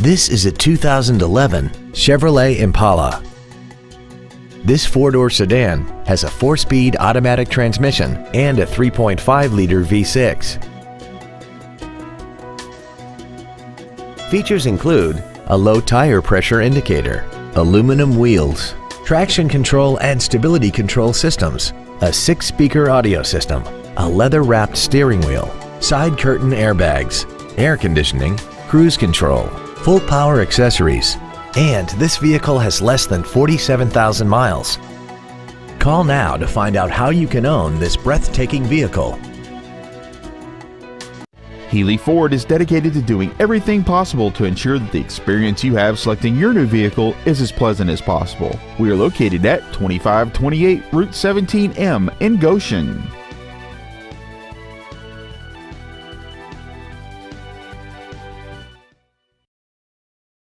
This is a 2011 Chevrolet Impala. This four-door sedan has a 4-speed automatic transmission and a 3.5-liter V6. Features include a low tire pressure indicator, aluminum wheels, traction control and stability control systems, a 6-speaker audio system, a leather-wrapped steering wheel, side curtain airbags, air conditioning, cruise control, full power accessories, and this vehicle has less than 47,000 miles. Call now to find out how you can own this breathtaking vehicle. Healy Ford is dedicated to doing everything possible to ensure that the experience you have selecting your new vehicle is as pleasant as possible. We are located at 2528 Route 17M in Goshen.